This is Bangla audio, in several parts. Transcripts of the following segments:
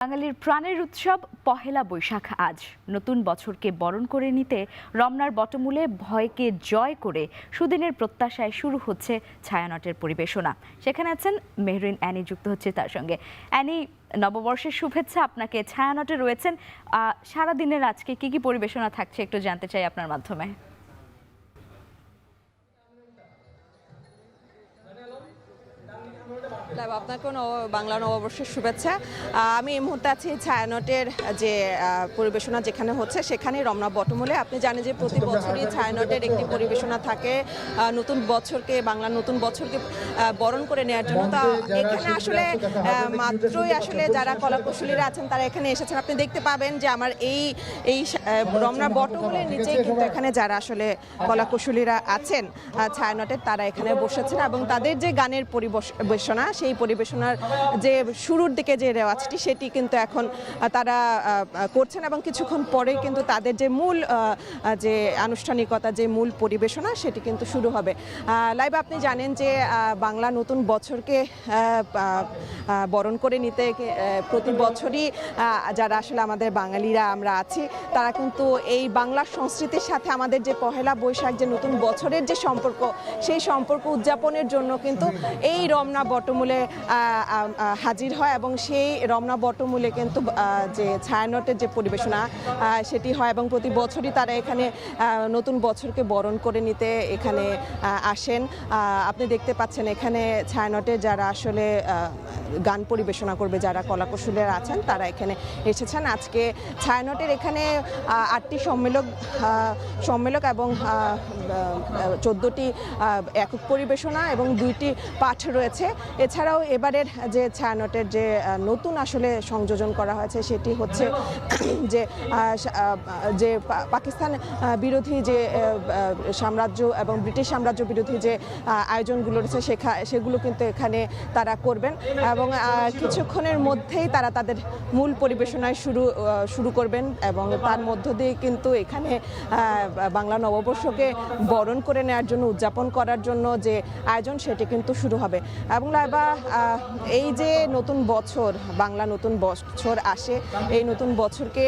বাঙালির প্রাণের উৎসব পহেলা বৈশাখ আজ নতুন বছরকে বরণ করে নিতে রমনার বটমূলে ভয়কে জয় করে সুদিনের প্রত্যাশায় শুরু হচ্ছে ছায়ানটের পরিবেশনা। সেখানে আছেন মেহরিন অ্যানি, যুক্ত হচ্ছে তার সঙ্গে। অ্যানি, নববর্ষের শুভেচ্ছা আপনাকে। ছায়ানটে রয়েছেন, সারাদিনের আজকে কি কি পরিবেশনা থাকছে একটু জানতে চাই আপনার মাধ্যমে। আপনাকেও বাংলা নববর্ষের শুভেচ্ছা। আমি এই মুহূর্তে আছি ছায়ানটের যে পরিবেশনা যেখানে হচ্ছে সেখানে রমনা বটমূলে। আপনি জানেন যে প্রতি বছরই ছায়ানটের একটি পরিবেশনা থাকে নতুন বছরকে, বাংলা নতুন বছরকে বরণ করে নেওয়ার জন্য। তা এখানে আসলে মাত্রই আসলে যারা কলাকুশলীরা আছেন তারা এখানে এসেছেন। আপনি দেখতে পাবেন যে আমার এই রমনা বটমূলের নিচে কিন্তু এখানে যারা আসলে কলাকুশলীরা আছেন ছায়ানটের, তারা এখানে বসেছেন এবং তাদের যে গানের পরিবেশনা, সেই পরিবেশনার যে শুরুর দিকে যে রেওয়াজটি সেটি কিন্তু এখন তারা করছেন এবং কিছুক্ষণ পরে কিন্তু তাদের যে মূল যে আনুষ্ঠানিকতা, যে মূল পরিবেশনা সেটি কিন্তু শুরু হবে। লাইভ আপনি জানেন যে বাংলা নতুন বছরকে বরণ করে নিতে প্রতি বছরই যারা আসলে আমাদের বাঙালিরা আমরা আছি তারা কিন্তু এই বাংলা সংস্কৃতির সাথে আমাদের যে পহেলা বৈশাখ, যে নতুন বছরের যে সম্পর্ক, সেই সম্পর্ক উদযাপনের জন্য কিন্তু এই রমনা বটমূলে হাজির হয় এবং সেই রমনা বটমূলে কিন্তু যে ছায়ানটের যে পরিবেশনা সেটি হয় এবং প্রতি বছরই তারা এখানে নতুন বছরকে বরণ করে নিতে এখানে আসেন। আপনি দেখতে পাচ্ছেন এখানে ছায়ানটের যারা আসলে গান পরিবেশনা করবে, যারা কলাকুশলীরা আছেন তারা এখানে এসেছেন। আজকে ছায়ানটের এখানে 8টি সম্মেলক এবং 14টি একক পরিবেশনা এবং 2টি পাঠ রয়েছে। এছাড়াও এবারের যে ছায়ানটের যে নতুন আসলে সংযোজন করা হয়েছে সেটি হচ্ছে যে পাকিস্তান বিরোধী যে সাম্রাজ্য এবং ব্রিটিশ সাম্রাজ্য বিরোধী যে আয়োজনগুলো রয়েছে সেগুলো কিন্তু এখানে তারা করবেন এবং কিছুক্ষণের মধ্যেই তারা তাদের মূল পরিবেশনায় শুরু করবেন এবং তার মধ্য দিয়ে কিন্তু এখানে বাংলা নববর্ষকে বরণ করে নেওয়ার জন্য, উদযাপন করার জন্য যে আয়োজন সেটি কিন্তু শুরু হবে। এবং এই যে নতুন বছর, বাংলা নতুন বছর আসে, এই নতুন বছরকে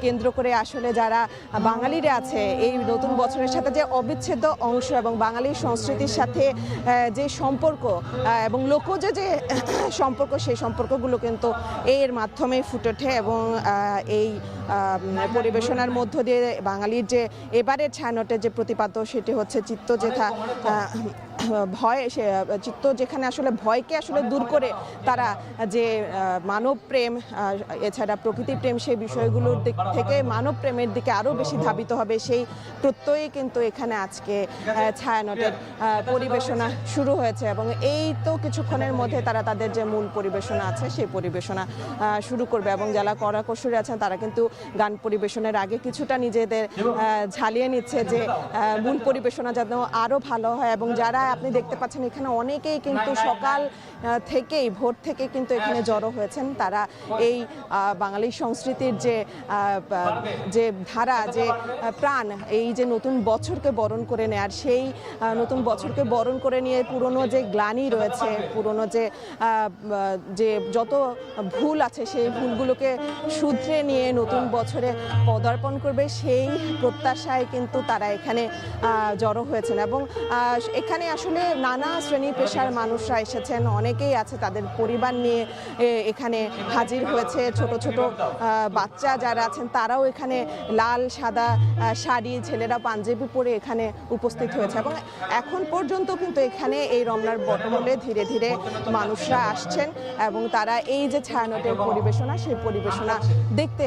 কেন্দ্র করে আসলে যারা বাঙালিরা আছে এই নতুন বছরের সাথে যে অবিচ্ছেদ্য অংশ এবং বাঙালির সংস্কৃতির সাথে যে সম্পর্ক এবং লোকজ যে সম্পর্ক, সেই সম্পর্কগুলো কিন্তু এর মাধ্যমে ফুটে ওঠে এবং এই পরিবেশনার মধ্য দিয়ে বাঙালির যে এবারের ছায়ানটের যে প্রতিপাদ্য সেটি হচ্ছে চিত্ত যেথা ভয়, চিত্ত যেখানে আসলে ভয়কে আসলে দূর করে তারা যে মানব প্রেম, এছাড়া প্রকৃতি প্রেম, সেই বিষয়গুলোর দিক থেকে মানব প্রেমের দিকে আরও বেশি ধাবিত হবে, সেই প্রত্যয়ে কিন্তু এখানে আজকে ছায়ানটের পরিবেশনা শুরু হয়েছে এবং এই তো কিছুক্ষণের মধ্যে তারা তাদের যে মূল পরিবেশনা আছে সেই পরিবেশনা শুরু করবে এবং যারা কলাকুশলী আছেন তারা কিন্তু গান পরিবেশনের আগে কিছুটা নিজেদের ঝালিয়ে নিচ্ছে যে মূল পরিবেশনা যেন আরও ভালো হয়। এবং যারা আপনি দেখতে পাচ্ছেন এখানে অনেকেই কিন্তু সকাল থেকেই, ভোর থেকে কিন্তু এখানে জড়ো হয়েছেন। তারা এই বাঙালি সংস্কৃতির যে ধারা, যে প্রাণ, এই যে নতুন বছরকে বরণ করে নেয়ার, সেই নতুন বছরকে বরণ করে নিয়ে পুরনো যে গ্লানি রয়েছে, পুরনো যে যত ভুল আছে সেই ভুলগুলোকে শুধরে নিয়ে নতুন বছরে পদার্পণ করবে, সেই প্রত্যাশায় কিন্তু তারা এখানে জড়ো হয়েছেন এবং এখানে আসলে নানা শ্রেণী পেশার মানুষরা এসেছেন, অনেকেই আছে তাদের পরিবার নিয়ে এখানে হাজির হয়েছে। ছোট ছোট বাচ্চা যারা আছেন তারাও এখানে লাল সাদা শাড়ি, ছেলেরা পাঞ্জাবি পরে এখানে উপস্থিত হয়েছে এবং এখন পর্যন্ত কিন্তু এখানে এই রমনার বটমূলে ধীরে ধীরে মানুষরা আসছেন এবং তারা এই যে ছায়ানটের পরিবেশনা, সেই পরিবেশনা দেখতে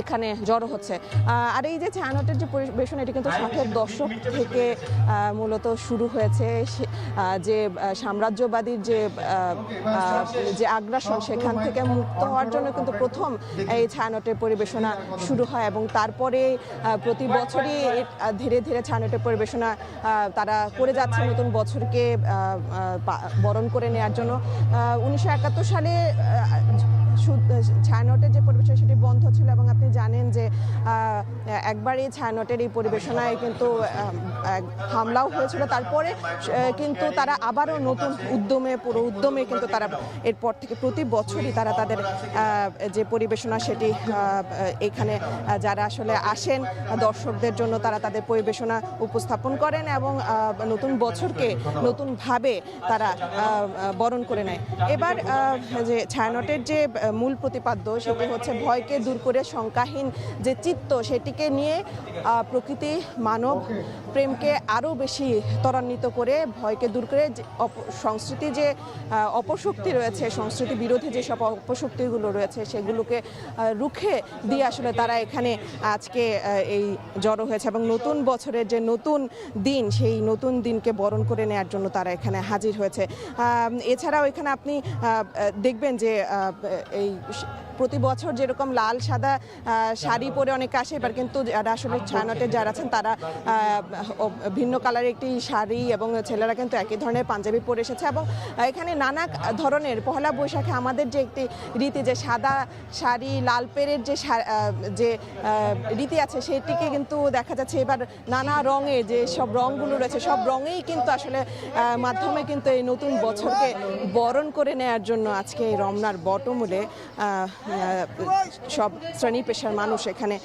এখানে জড়ো হচ্ছে। আর এই যে ছায়ানটের যে পরিবেশনা এটি কিন্তু 60-এর দশক থেকে মূলত শুরু হয়েছে। যে সাম্রাজ্যবাদীর যে আগ্রাসন, সেখান থেকে মুক্ত হওয়ার জন্য কিন্তু প্রথম এই ছায়ানটের পরিবেশনা শুরু হয় এবং তারপরে প্রতি বছরই ধীরে ধীরে ছায়ানটের পরিবেশনা তারা করে যাচ্ছে নতুন বছরকে বরণ করে নেওয়ার জন্য। 1971 সালে ছায়ানটের যে পরিবেশনা সেটি বন্ধ ছিল এবং আপনি জানেন যে একবার এই ছায়ানটের এই পরিবেশনায় কিন্তু হামলাও হয়েছিল। তারপরে কিন্তু তারা আবারও নতুন পুরো উদ্যমে কিন্তু তারা এরপর থেকে প্রতি বছরই তারা তাদের যে পরিবেশনা সেটি এখানে যারা আসলে আসেন দর্শকদের জন্য তারা তাদের পরিবেশনা উপস্থাপন করেন এবং নতুন বছরকে নতুনভাবে তারা বরণ করে নেয়। এবার যে ছায়ানটের যে মূল প্রতিপাদ্য সেটি হচ্ছে ভয়কে দূর করে শঙ্কাহীন যে চিত্ত সেটিকে নিয়ে প্রকৃতি মানব প্রেমকে আরও বেশি ত্বরান্বিত করে ভয়কে দূর করে সংস্কৃতি যে অপশক্তি রয়েছে, সংস্কৃতি বিরোধী যেসব অপশক্তিগুলো রয়েছে সেগুলোকে রুখে দিয়ে আসলে তারা এখানে আজকে এই জড়ো হয়েছে এবং নতুন বছরের যে নতুন দিন সেই নতুন দিনকে বরণ করে নেওয়ার জন্য তারা এখানে হাজির হয়েছে। এছাড়াও এখানে আপনি দেখবেন যে এই প্রতি বছর যেরকম লাল সাদা শাড়ি পরে অনেকে আসে, এবার কিন্তু যারা আসলে ছায়ানটের যারা আছেন তারা ভিন্ন কালারের একটি শাড়ি এবং ছেলেরা কিন্তু একই ধরনের পাঞ্জাবি পরে এসেছে এবং এখানে নানা ধরনের পহেলা বৈশাখে আমাদের যে একটি রীতি যে সাদা শাড়ি লাল পেরের যে রীতি আছে সেটিকে কিন্তু দেখা যাচ্ছে এবার নানা রঙের যে সব রঙগুলো রয়েছে সব রঙেই কিন্তু আসলে মাধ্যমে কিন্তু এই নতুন বছরকে বরণ করে নেওয়ার জন্য আজকে এই রমনার বটমূলে সব শ্রেণী পেশার মানুষ এখানে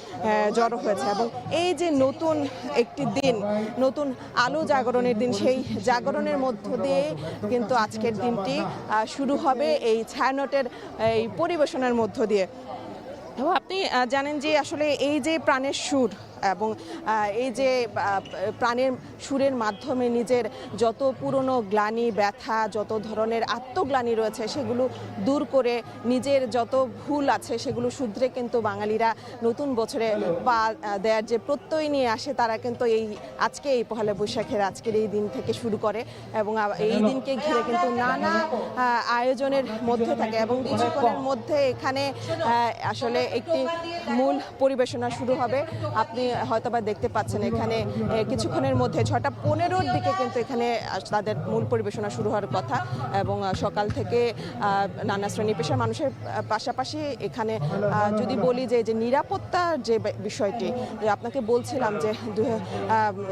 জড়ো হয়েছে এবং এই যে নতুন একটি দিন, নতুন আলো জাগরণের দিন, সেই জাগরণের মধ্য দিয়ে কিন্তু আজকের দিনটি শুরু হবে এই ছায়ানটের এই পরিবেশনার মধ্য দিয়ে। এবং আপনি জানেন যে আসলে এই যে প্রাণের সুর এবং এই যে প্রাণের সুরের মাধ্যমে নিজের যত পুরনো গ্লানি ব্যথা যত ধরনের আত্মগ্লানি রয়েছে সেগুলো দূর করে নিজের যত ভুল আছে সেগুলো শুধরে কিন্তু বাঙালিরা নতুন বছরে পা দেওয়ার যে প্রত্যয় নিয়ে আসে তারা কিন্তু আজকে এই পহেলা বৈশাখের আজকের এই দিন থেকে শুরু করে এবং এই দিনকে ঘিরে কিন্তু নানা আয়োজনের মধ্যে থাকে এবং কিছুক্ষণের মধ্যে এখানে আসলে একটি মূল পরিবেশনা শুরু হবে। আপনি হয়তোবা দেখতে পাচ্ছেন এখানে কিছুক্ষণের মধ্যে 6:15-র দিকে কিন্তু এখানে তাদের মূল পরিবেশনা শুরু হওয়ার কথা এবং সকাল থেকে নানা শ্রেণী পেশার মানুষের পাশাপাশি এখানে যদি বলি যে নিরাপত্তার যে বিষয়টি আপনাকে বলছিলাম যে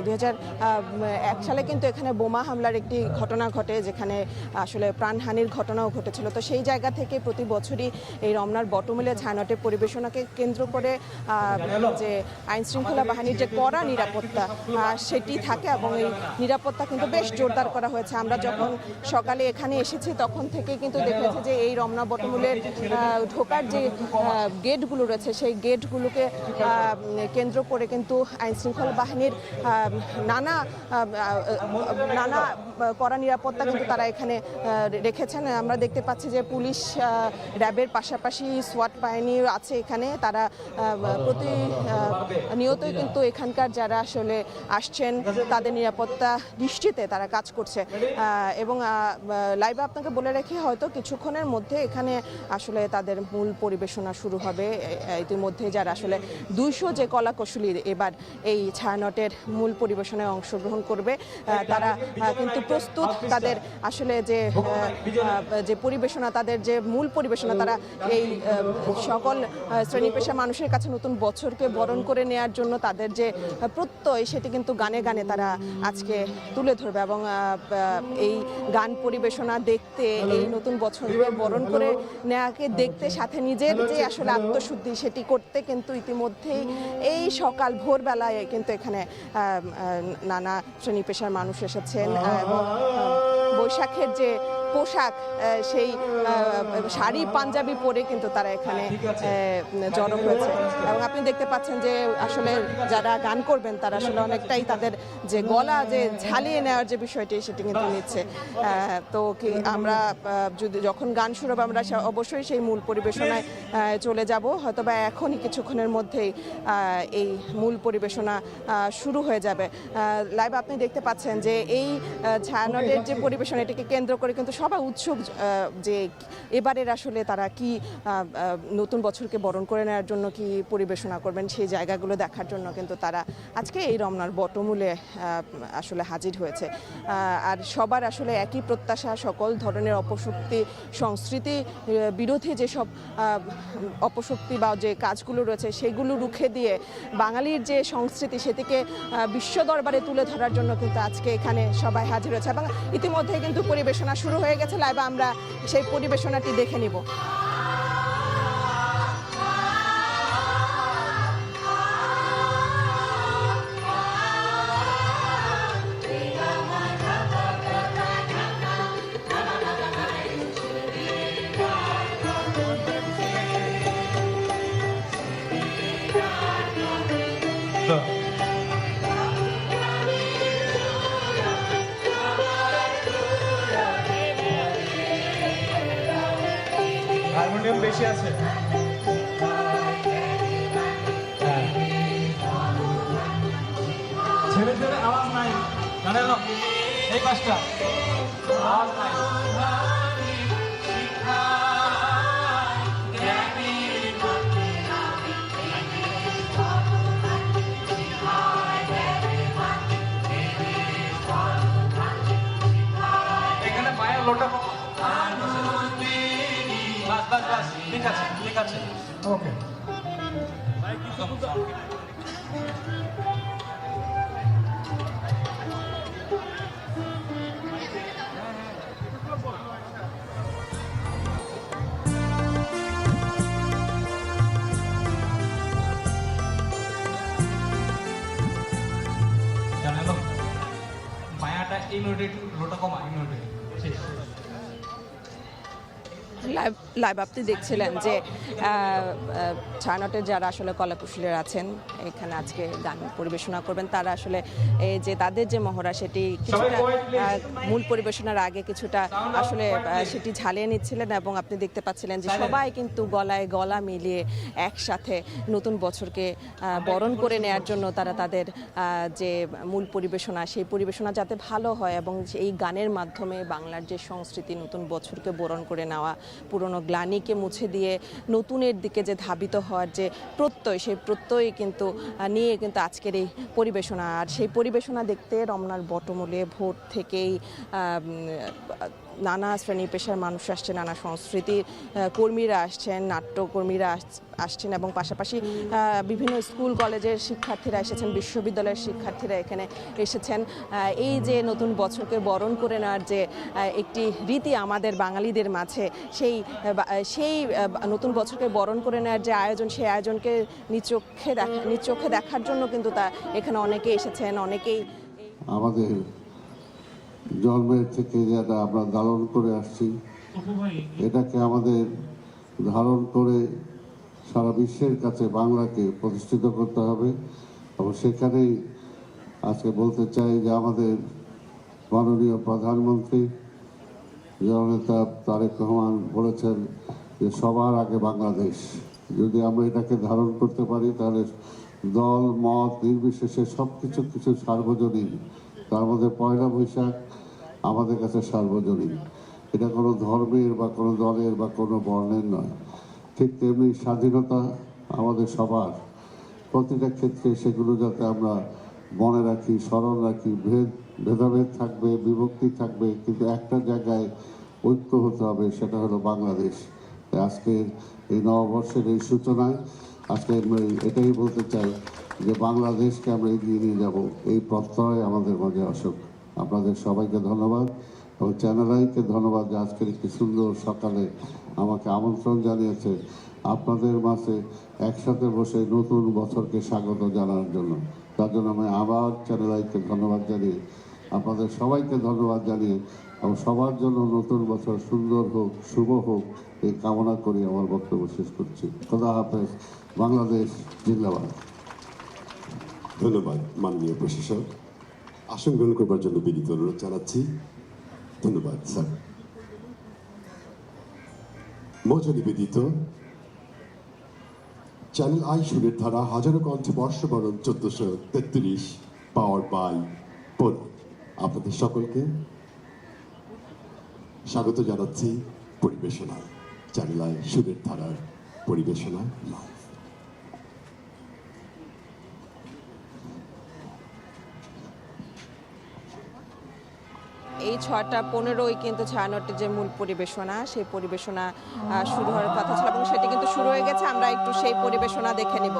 2001 সালে কিন্তু এখানে বোমা হামলার একটি ঘটনা ঘটে যেখানে আসলে প্রাণহানির ঘটনাও ঘটেছিল। তো সেই জায়গা থেকে প্রতি বছরই এই রমনার বটমূলে ছায়ানটের পরিবেশনাকে কেন্দ্র করে যে আইন শৃঙ্খলা বাহিনীর যে কড়া নিরাপত্তা সেটি থাকে এবং এই নিরাপত্তা কিন্তু বেশ জোরদার করা হয়েছে। আমরা যখন সকালে এখানে এসেছি তখন থেকে কিন্তু দেখেছি যে এই রমনা বটমূলের ঢোকার যে গেটগুলো রয়েছে সেই গেটগুলোকে কেন্দ্র করে কিন্তু আইন শৃঙ্খলা বাহিনীর নানা কড়া নিরাপত্তা কিন্তু তারা এখানে রেখেছেন। আমরা দেখতে পাচ্ছি যে পুলিশ র্যাবের পাশাপাশি সোয়াট বাহিনী আছে এখানে, তারা নিয়তই কিন্তু এখানকার যারা আসলে আসছেন তাদের নিরাপত্তা নিশ্চিতে তারা কাজ করছে এবং লাইভে আপনাকে বলে রাখি হয়তো কিছুক্ষণের মধ্যে এখানে আসলে তাদের মূল পরিবেশনা শুরু হবে। ইতিমধ্যে যারা আসলে 200 যে কলাকুশলী এবার এই ছায়ানটের মূল পরিবেশনায় অংশগ্রহণ করবে তারা কিন্তু প্রস্তুত। তাদের আসলে যে পরিবেশনা তাদের যে মূল পরিবেশনা তারা এই সকল শ্রেণী পেশা মানুষের কাছে নতুন বছরকে বরণ করে নেয়ার জন্য তাদের যে প্রত্যয় সেটি কিন্তু গানে গানে তারা আজকে তুলে ধরবে এবং এই গান পরিবেশনা দেখতে এই নতুন বছরকে বরণ করে নেয়াকে দেখতে সাথে নিজের যে আসলে আত্মশুদ্ধি সেটি করতে কিন্তু ইতিমধ্যেই এই সকাল ভোরবেলায় কিন্তু এখানে নানা শ্রেণী পেশার মানুষ এসেছেন এবং বৈশাখের যে পোশাক সেই শাড়ি পাঞ্জাবি পরে কিন্তু তারা এখানে জড়ো হয়েছে এবং আপনি দেখতে পাচ্ছেন যে আসলে যারা গান করবেন তারা আসলে অনেকটাই তাদের যে গলা যে ঝালিয়ে নেওয়ার যে বিষয়টি সেটি কিন্তু নিচ্ছে। তো কি আমরা যখন গান শুরু হবে আমরা অবশ্যই সেই মূল পরিবেশনায় চলে যাব, হয়তোবা এখনই কিছুক্ষণের মধ্যেই এই মূল পরিবেশনা শুরু হয়ে যাবে। লাইভ আপনি দেখতে পাচ্ছেন যে এই ছায়ানটের যে পরিবেশনা এটিকে কেন্দ্র করে কিন্তু সবাই উৎসুক যে এবারের আসলে তারা কি নতুন বছরকে বরণ করে নেওয়ার জন্য কি পরিবেশনা করবেন সেই জায়গাগুলো দেখার জন্য কিন্তু তারা আজকে এই রমনার বটমূলে আসলে হাজির হয়েছে। আর সবার আসলে একই প্রত্যাশা, সকল ধরনের অপশক্তি সংস্কৃতি বিরোধী যেসব অপশক্তি বা যে কাজগুলো রয়েছে সেগুলো রুখে দিয়ে বাঙালির যে সংস্কৃতি সেটিকে বিশ্ব দরবারে তুলে ধরার জন্য কিন্তু আজকে এখানে সবাই হাজির হয়েছে এবং ইতিমধ্যে কিন্তু পরিবেশনা শুরু হয়ে গেছে। লাইভে আমরা সেই পরিবেশনাটি দেখে নিব। হারমোনিয়াম বেশি আছে। ছেলে ছেলে আওয়াজ নাই, জানেন এই পাঁচটা আওয়াজ নাই। এখানে মায়ের লোটা বাস ঠিক আছে ঠিক আছে ওকে। জানেন মায়াটা এই মিনিটে লোটা কমা, এই মিনিটে শেষ। লাইভ আপনি দেখছিলেন যে ছায়ানটের যারা আসলে কলাকুশলীরা আছেন এখানে আজকে গান পরিবেশনা করবেন, তারা আসলে এই যে তাদের যে মহড়া সেটি কিছুটা মূল পরিবেশনার আগে কিছুটা আসলে সেটি ঝালিয়ে নিচ্ছিলেন এবং আপনি দেখতে পাচ্ছিলেন যে সবাই কিন্তু গলায় গলা মিলিয়ে একসাথে নতুন বছরকে বরণ করে নেয়ার জন্য তারা তাদের যে মূল পরিবেশনা সেই পরিবেশনা যাতে ভালো হয় এবং এই গানের মাধ্যমে বাংলার যে সংস্কৃতি নতুন বছরকে বরণ করে নেওয়া, পুরনো গ্লানিকে মুছে দিয়ে নতুনের দিকে যে ধাবিত হওয়ার যে প্রত্যয় সেই প্রত্যয় কিন্তু নিয়ে কিন্তু আজকের এই পরিবেশনা। আর সেই পরিবেশনা দেখতে রমনার বটমূলে ভোর থেকেই নানা শ্রেণী পেশার মানুষ আসছেন, নানা সংস্কৃতির কর্মীরা আসছেন, নাট্যকর্মীরা আসছেন এবং পাশাপাশি বিভিন্ন স্কুল কলেজের শিক্ষার্থীরা এসেছেন, বিশ্ববিদ্যালয়ের শিক্ষার্থীরা এখানে এসেছেন। এই যে নতুন বছরকে বরণ করে নেওয়ার যে একটি রীতি আমাদের বাঙালিদের মাঝে, সেই নতুন বছরকে বরণ করে নেওয়ার যে আয়োজন, সেই আয়োজনকে নিজ চোখে দেখার জন্য কিন্তু তা এখানে অনেকে এসেছেন। অনেকেই আমাদের জন্মের থেকে যেটা আমরা ধারণ করে আসছি এটাকে আমাদের ধারণ করে সারা বিশ্বের কাছে বাংলাকে প্রতিষ্ঠিত করতে হবে। এবং সেখানেই আজকে বলতে চাই যে আমাদের মাননীয় প্রধানমন্ত্রী জননেতা তারেক রহমান বলেছেন যে সবার আগে বাংলাদেশ। যদি আমরা এটাকে ধারণ করতে পারি তাহলে দল মত নির্বিশেষে সব কিছু সার্বজনীন। তার মধ্যে পয়লা বৈশাখ আমাদের কাছে সার্বজনীন, এটা কোনো ধর্মের বা কোনো দলের বা কোনো বর্ণের নয়। ঠিক তেমনি স্বাধীনতা আমাদের সবার, প্রতিটা ক্ষেত্রে সেগুলো যাতে আমরা মনে রাখি, স্মরণ রাখি। ভেদাভেদ থাকবে, বিভক্তি থাকবে, কিন্তু একটা জায়গায় ঐক্য হতে হবে, সেটা হলো বাংলাদেশ। আজকের এই নববর্ষের এই সূচনায় আজকে এটাই বলতে চাই যে বাংলাদেশকে আমরা এগিয়ে নিয়ে যাব, এই প্রত্যয় আমাদের মাঝে আসুক। আপনাদের সবাইকে ধন্যবাদ এবং চ্যানেল আইকে ধন্যবাদ যে আজকের একটি সুন্দর সকালে আমাকে আমন্ত্রণ জানিয়েছে আপনাদের মাঝে একসাথে বসে নতুন বছরকে স্বাগত জানানোর জন্য। তার জন্য আমি আবার চ্যানেল আইকে ধন্যবাদ জানিয়ে, আপনাদের সবাইকে ধন্যবাদ জানিয়ে এবং সবার জন্য নতুন বছর সুন্দর হোক, শুভ হোক, এই কামনা করি আমার বক্তব্য শেষ করছি। খোদা হাফেজ। বাংলাদেশ জিন্দাবাদ। ধন্যবাদ মাননীয় প্রশাসক। আসন গ্রহণ করবার জন্য বিনীত অনুরোধ জানাচ্ছি। ধন্যবাদ স্যার। মঞ্চ নিবেদিত চ্যানেল আই সুরের ধারা হাজারো কণ্ঠে বর্ষবরণ 1433 পাওয়ার বাই পোল। আপনাদের সকলকে স্বাগত জানাচ্ছি পরিবেশনায়, চ্যানেলায় সুরের ধারার পরিবেশনা লাইভ। এই 6:15 কিন্তু ছায়ানটের যে মূল পরিবেশনা, সেই পরিবেশনা শুরু হওয়ার কথা ছিল এবং সেটি কিন্তু শুরু হয়ে গেছে। আমরা একটু সেই পরিবেশনা দেখে নিব।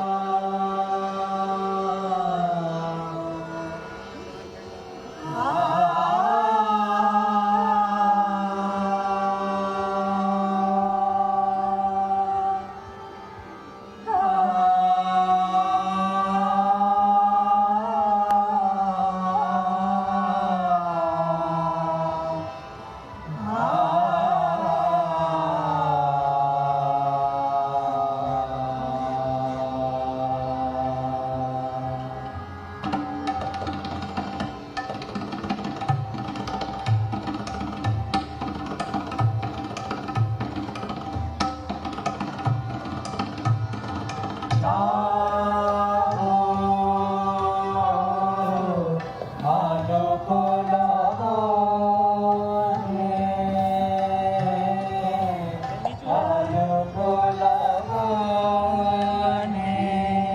জাগো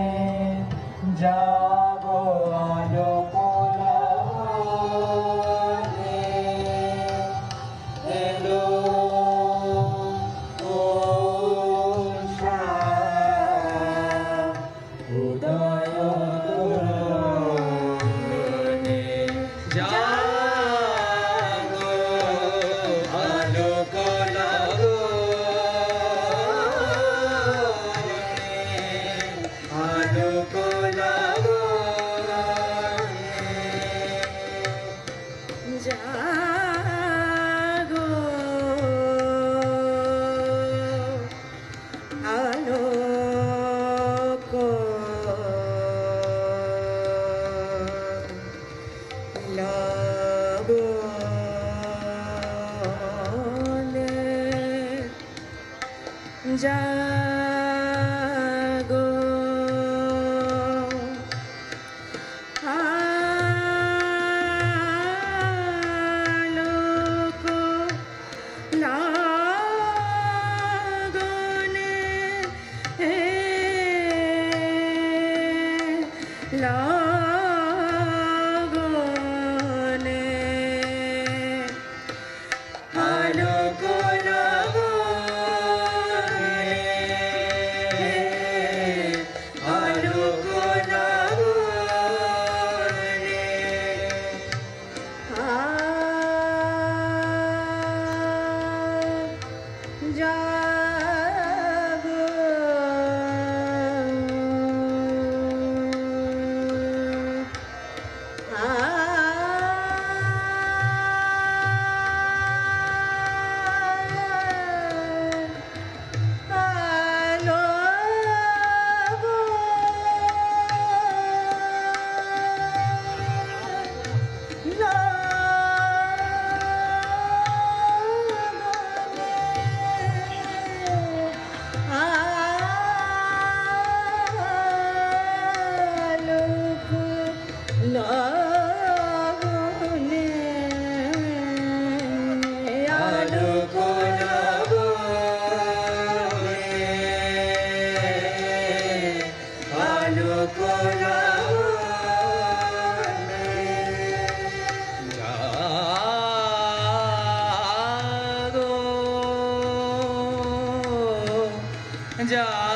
আলোক লাগনে লাগনে আলোক জাগো জাগো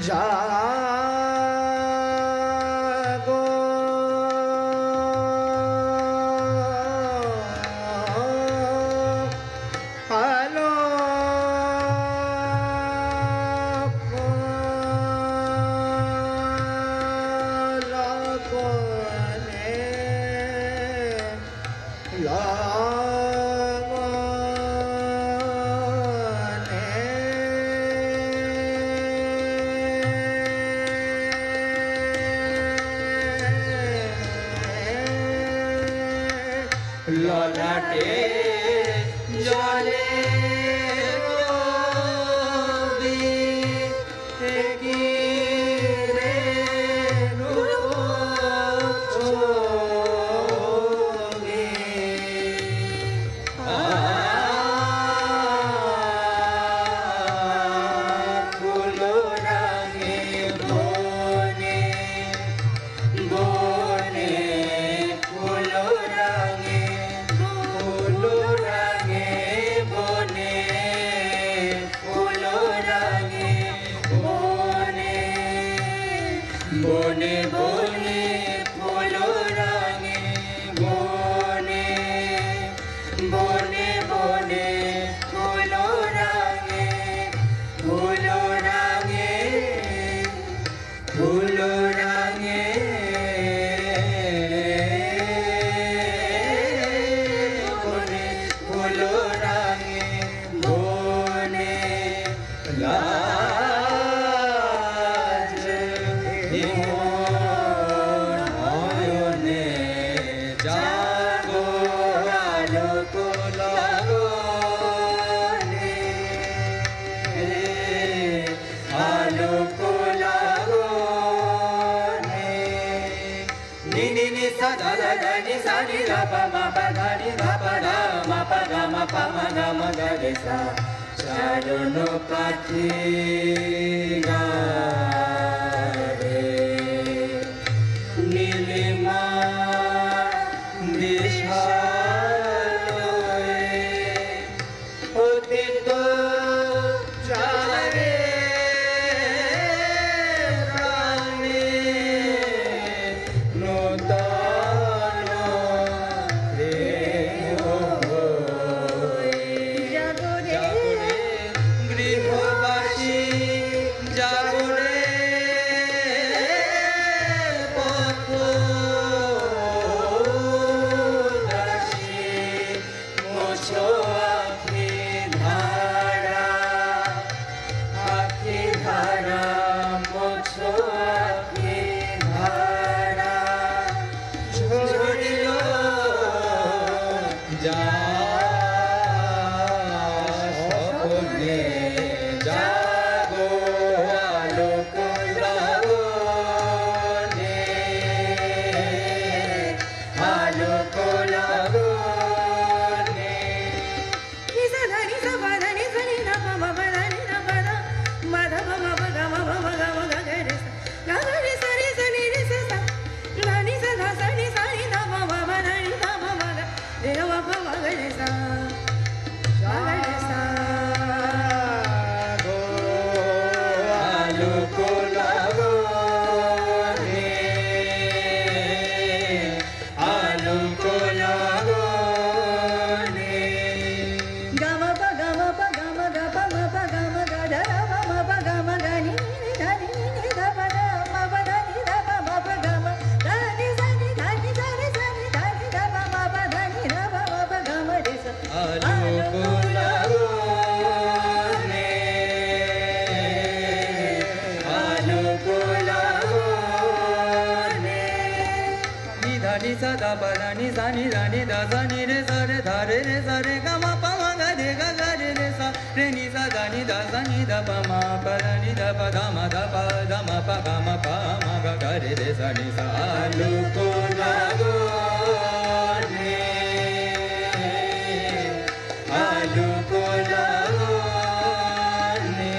জাগো ললাটে জলে রবি কি রে রূপছবি ফুল রাঙে বনে বনে ফুল রাঙে ফুল রাঙে বনে ফুল রাঙে বনে বনে বনে ফুল রাঙে বনে বনে বনে ফুল রাঙে ফুল রাঙে ফুল রাঙে বনে ফুল রাঙে বনে লাজ নয়নে জাগো আলোক লাগনে আলোক লাগনে নি নি নি সা দা দা দা নি সা নি রা পা মা পা ধা নি ধা পা ধা মা পা গা মা পা মা গা মা গা রে সা চরণ পাখি গারে নীলিমা দিশালয়ে অতীত যারে প্রাণে নূতন দেহ জাগরে গৃহবাসী জাগরে পথদাসী মোছো আখি ধারা মোছো আখি ধারা ঝরিল যা সপনে জাগো আলোক লাগনে আলোক লাগনে নিসা ধা নিসা পা ধা নিসা নি ধা পা মা পা ধা নি ধা পা ধা মা ধা পা মা পা গা মা পা মা গা মা গা গে রে সা গা রে সা রে সা নি রে সা সা ধা নি সা ধা সা নি ধা পা মা পা ধা নি ধা পা মা গা রে মা পা মা গা রে সা গা রে সা গো আলোক লাগনে আলোক লাগনে গা মা পা গা মা পা গা মা গা পা মা পা গা মা গা ধা মা মা পা গা মা গা নি নি ধা নি নি ধা পা ধা মা পা ধা নি ধা পা মা পা গা মা ধা নি সা নি ধা নি সা রে সা নি ধা নি ধা পা মা পা ধা নি ধা পা মা পা গা মা রে সা আলোক লাগনে আলোক লাগনে নি ধা নি সা ধা পা ধা নি সা নি ধা নি ধা সা নি রে সা রে ধা রে গা মা পা মা গা রে রে সা রে নি সা ধা নি ধা সা নি ধা পা মা পা ধা নি ধা পা ধা মা পা গা মা পা মা গা রে সা নি সা আলোক লাগনে আলোক লাগনে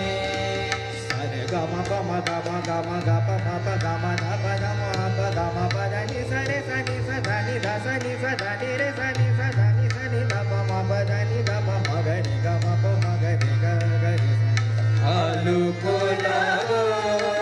সারে গা মা পা মা গা মা গা মা গা পা মা পা গা মা ধা পা ধা মা পা গা মা পা ধা নি সা রে সা নি সা ধা নি ধা সা নি সা ধা নি রে সা নি সা ধা নি ধা পা মা পা ধা নি ধা পা মা গা রে গা মা পা মা গা রে গা রে সা নি আলোক লাগনে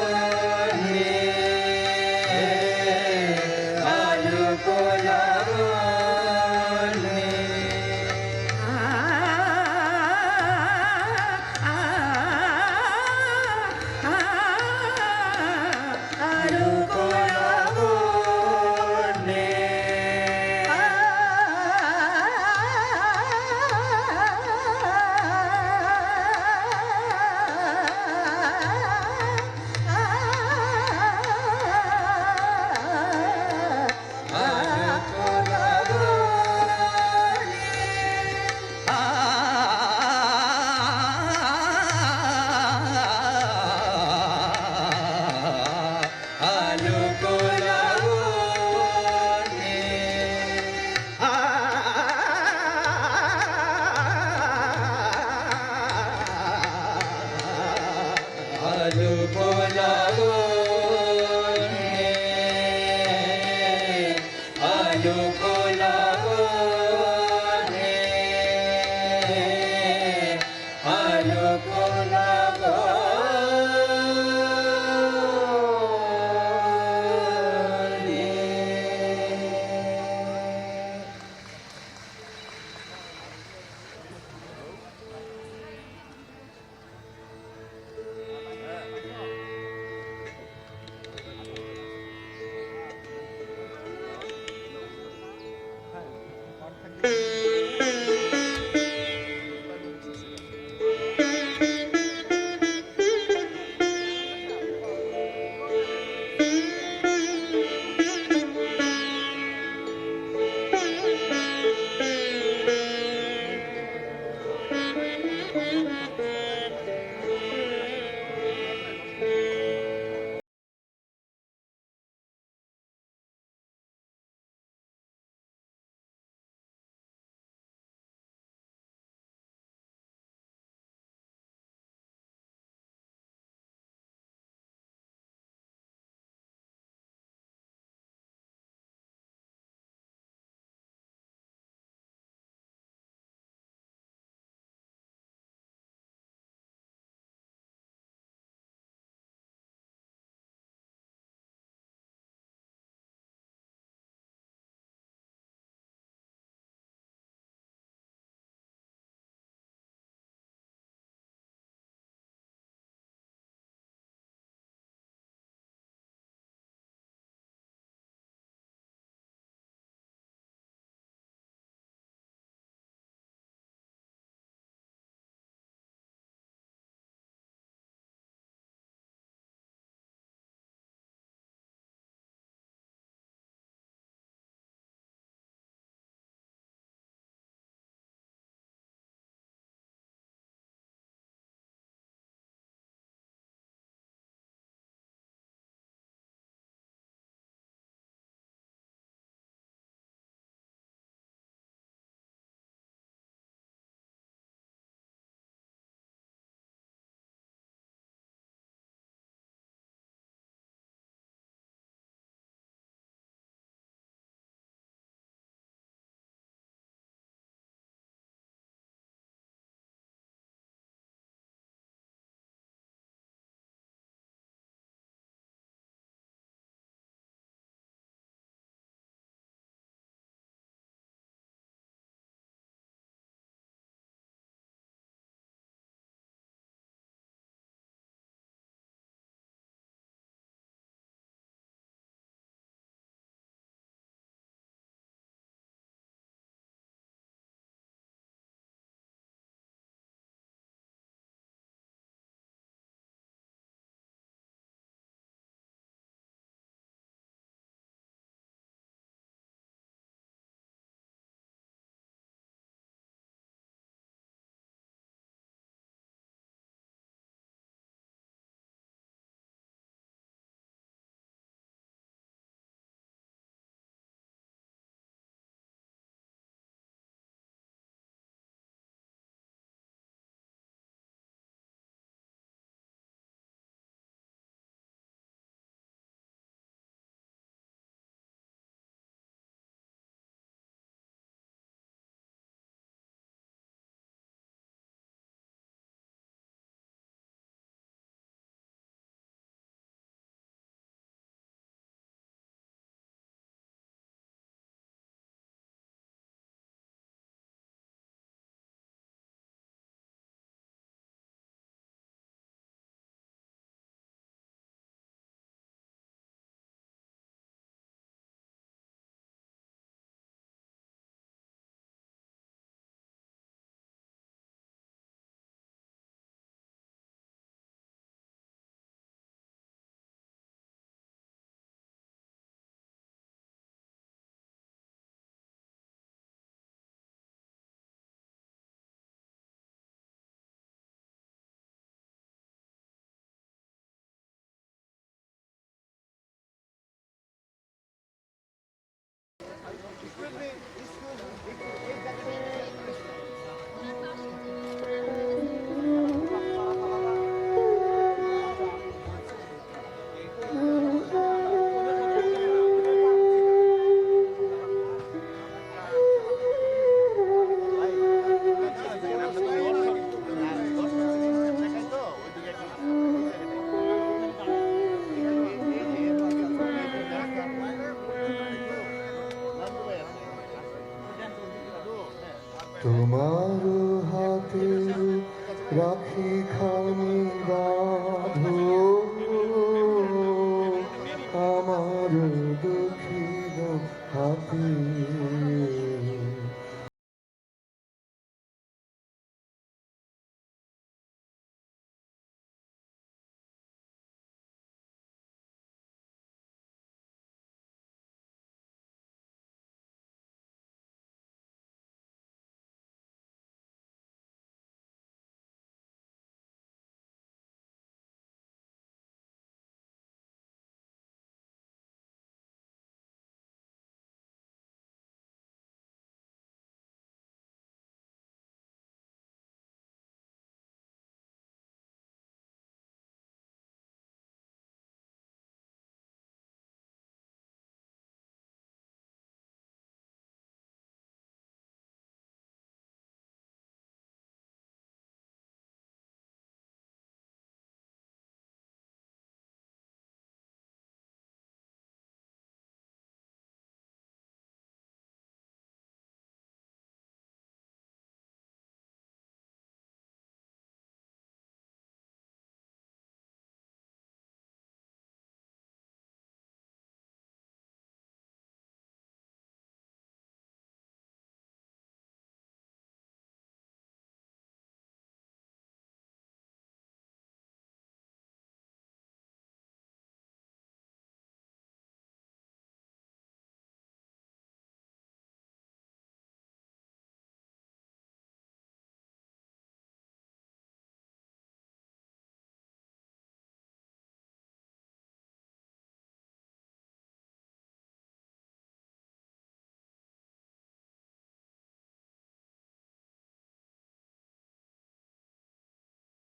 দুঃখীর হাতে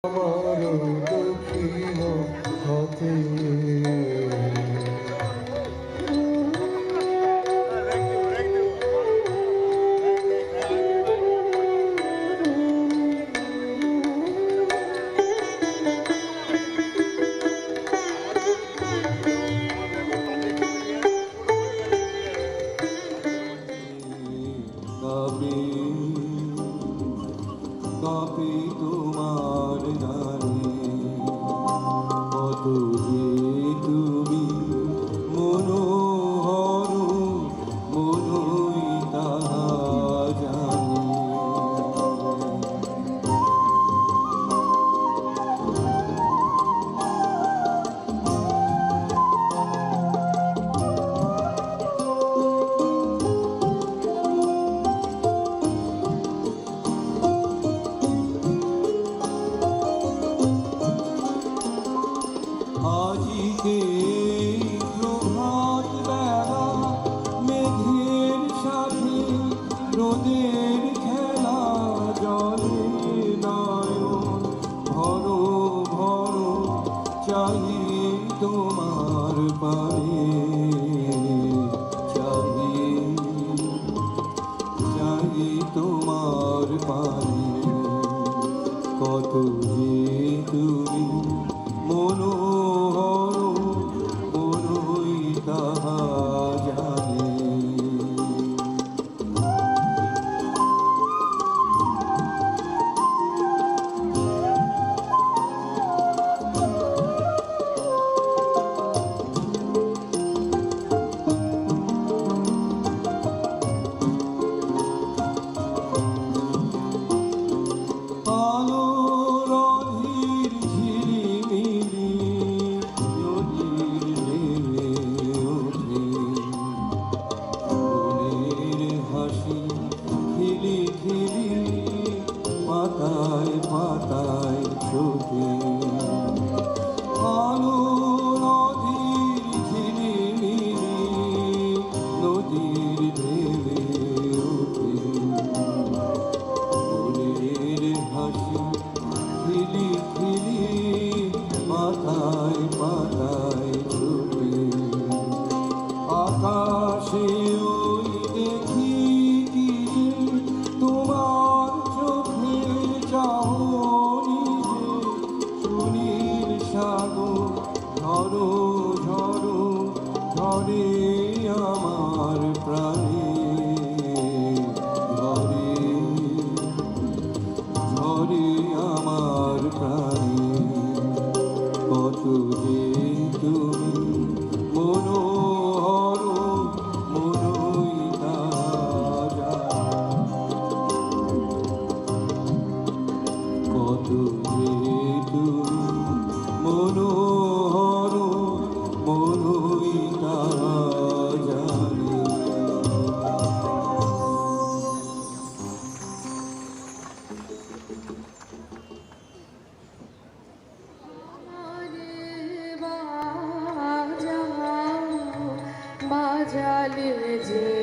আমার দুঃখীর হাতে কাপে তোমার দানে কত যে তুমি মনোহর মনই তাহা জানে আজিকে প্রভাত বেলা মেঘের সাথে রোদের খেলা জলে নয়ন ভরো ভরো চাই তোমার পানে চাই তোমার পানে কত যে তুমি মনোহর মনই তাহা জানে আলোর অধীর ঝিলিমিলি নদীর ঢেউয়ে ওঠে ফুলের হাসি খিলি খিলি পাতায় পাতায় ছোটে আলোর অধীর ঝিলিমিলি নদীর ঢেউয়ে ওঠে ফুলের হাসি খিলি খিলি পাতায় পাতায় ছুটে আকাশে ওই দেখি কি যে তোমার চোখের চাহনি যে সুনীল সাগর ঝরো ঝরো ঝরে আমার প্রাণে ঝরে আমার প্রাণে কত যে তুমি মনো যে